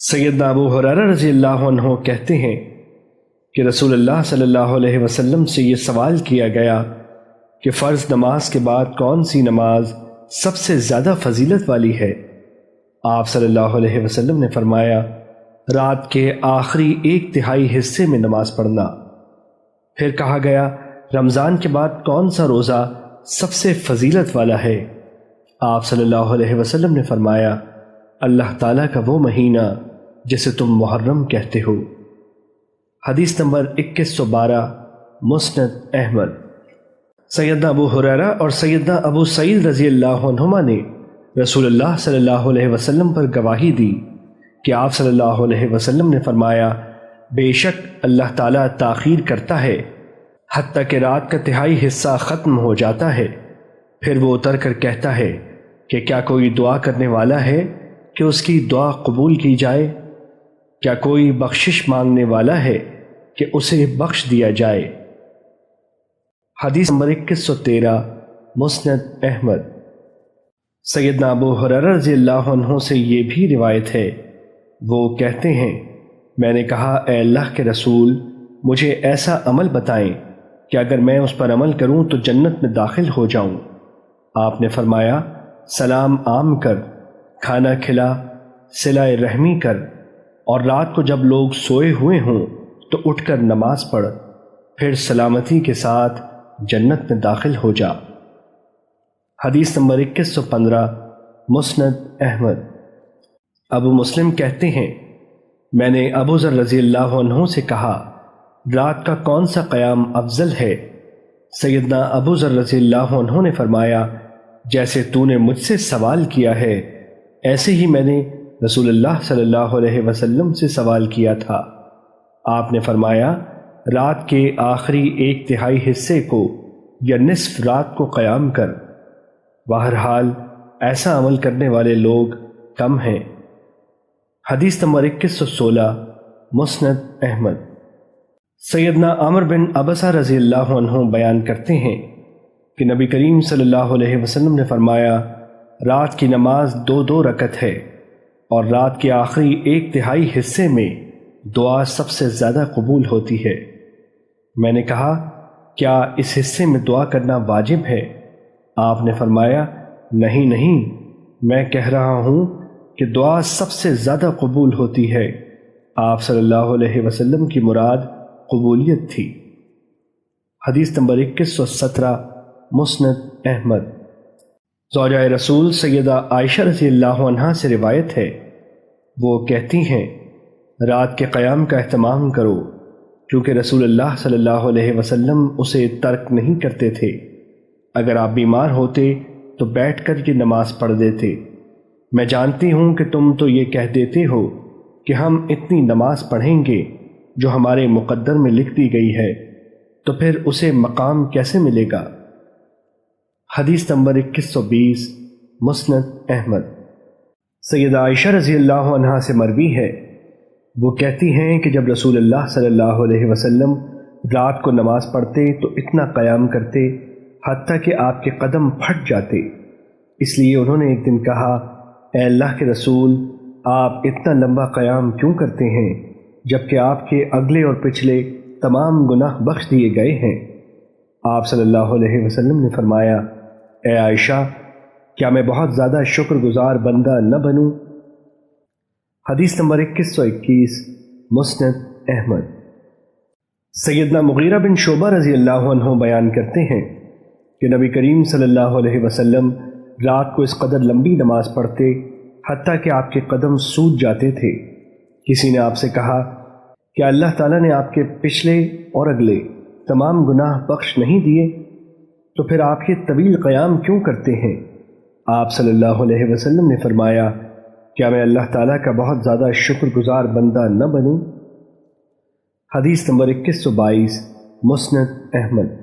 سیدنا ابو ہریرہ رضی اللہ عنہ کہتے ہیں کہ رسول اللہ صلی اللہ علیہ وسلم سے یہ سوال کیا گیا کہ فرض نماز کے بعد کون سی نماز سب سے زیادہ فضیلت والی ہے؟ آپ صلی اللہ علیہ وسلم نے فرمایا، رات کے آخری 1/3 حصے میں نماز پڑھنا۔ پھر کہا گیا، رمضان کے بعد کون سا روزہ سب سے فضیلت والا ہے؟ آپ صلی اللہ علیہ وسلم نے فرمایا، اللہ تعالیٰ کا وہ مہینہ جسے تم محرم کہتے ہو۔ حدیث نمبر 2112، مسند احمد۔ سیدنا ابو ہریرہ اور سیدنا ابو سعید رضی اللہ عنہما نے رسول اللہ صلی اللہ علیہ وسلم پر گواہی دی کہ آپ صلی اللہ علیہ وسلم نے فرمایا، بے شک اللہ تعالیٰ تاخیر کرتا ہے حتیٰ کہ رات کا 1/3 حصہ ختم ہو جاتا ہے، پھر وہ اتر کر کہتا ہے کہ کیا کوئی دعا کرنے والا ہے کہ اس کی دعا قبول کی جائے؟ کیا کوئی بخشش مانگنے والا ہے کہ اسے بخش دیا جائے؟ حدیث نمبر 2113، مسند احمد۔ سیدنا ابو ہریرہ رضی اللہ عنہ سے یہ بھی روایت ہے، وہ کہتے ہیں، میں نے کہا، اے اللہ کے رسول، مجھے ایسا عمل بتائیں کہ اگر میں اس پر عمل کروں تو جنت میں داخل ہو جاؤں۔ آپ نے فرمایا، سلام عام کر، کھانا کھلا، صلہ رحمی کر، اور رات کو جب لوگ سوئے ہوئے ہوں تو اٹھ کر نماز پڑھ، پھر سلامتی کے ساتھ جنت میں داخل ہو جا۔ حدیث نمبر 2115، مسند احمد۔ ابو مسلم کہتے ہیں، میں نے ابو ذر رضی اللہ عنہ سے کہا، رات کا کون سا قیام افضل ہے؟ سیدنا ابو ذر رضی اللہ عنہ نے فرمایا، جیسے تو نے مجھ سے سوال کیا ہے ایسے ہی میں نے رسول اللہ صلی اللہ علیہ وسلم سے سوال کیا تھا۔ آپ نے فرمایا، رات کے آخری 1/3 حصے کو یا نصف رات کو قیام کر۔ بہرحال ایسا عمل کرنے والے لوگ کم ہیں۔ حدیث نمبر 2116، مسند احمد۔ سیدنا عمر بن عبسہ رضی اللہ عنہ بیان کرتے ہیں کہ نبی کریم صلی اللہ علیہ وسلم نے فرمایا، رات کی نماز 2 رکعت ہے، اور رات کے آخری 1/3 حصے میں دعا سب سے زیادہ قبول ہوتی ہے۔ میں نے کہا، کیا اس حصے میں دعا کرنا واجب ہے؟ آپ نے فرمایا، نہیں، میں کہہ رہا ہوں کہ دعا سب سے زیادہ قبول ہوتی ہے۔ آپ صلی اللہ علیہ وسلم کی مراد قبولیت تھی۔ حدیث نمبر 2117، مسند احمد۔ زوجہ رسول سیدہ عائشہ رضی اللہ عنہا سے روایت ہے، وہ کہتی ہیں، رات کے قیام کا اہتمام کرو، کیونکہ رسول اللہ صلی اللہ علیہ وسلم اسے ترک نہیں کرتے تھے۔ اگر آپ بیمار ہوتے تو بیٹھ کر یہ نماز پڑھ دیتے۔ میں جانتی ہوں کہ تم تو یہ کہہ دیتے ہو کہ ہم اتنی نماز پڑھیں گے جو ہمارے مقدر میں لکھ دی گئی ہے، تو پھر اسے مقام کیسے ملے گا؟ حدیث نمبر 2120، مسند احمد۔ سیدہ عائشہ رضی اللہ عنہا سے مروی ہے، وہ کہتی ہیں کہ جب رسول اللہ صلی اللہ علیہ وسلم رات کو نماز پڑھتے تو اتنا قیام کرتے حتیٰ کہ آپ کے قدم پھٹ جاتے۔ اس لیے انہوں نے ایک دن کہا، اے اللہ کے رسول، آپ اتنا لمبا قیام کیوں کرتے ہیں جبکہ آپ کے اگلے اور پچھلے تمام گناہ بخش دیے گئے ہیں؟ آپ صلی اللہ علیہ وسلم نے فرمایا، اے عائشہ، کیا میں بہت زیادہ شکر گزار بندہ نہ بنوں؟ حدیث نمبر 2121، مسند احمد۔ سیدنا مغیرہ بن شعبہ رضی اللہ عنہ بیان کرتے ہیں کہ نبی کریم صلی اللہ علیہ وسلم رات کو اس قدر لمبی نماز پڑھتے حتیٰ کہ آپ کے قدم سوج جاتے تھے۔ کسی نے آپ سے کہا، کیا اللہ تعالیٰ نے آپ کے پچھلے اور اگلے تمام گناہ بخش نہیں دیے؟ تو پھر آپ یہ طویل قیام کیوں کرتے ہیں؟ آپ صلی اللہ علیہ وسلم نے فرمایا، کیا میں اللہ تعالیٰ کا بہت زیادہ شکر گزار بندہ نہ بنوں؟ حدیث نمبر 2122، مسند احمد۔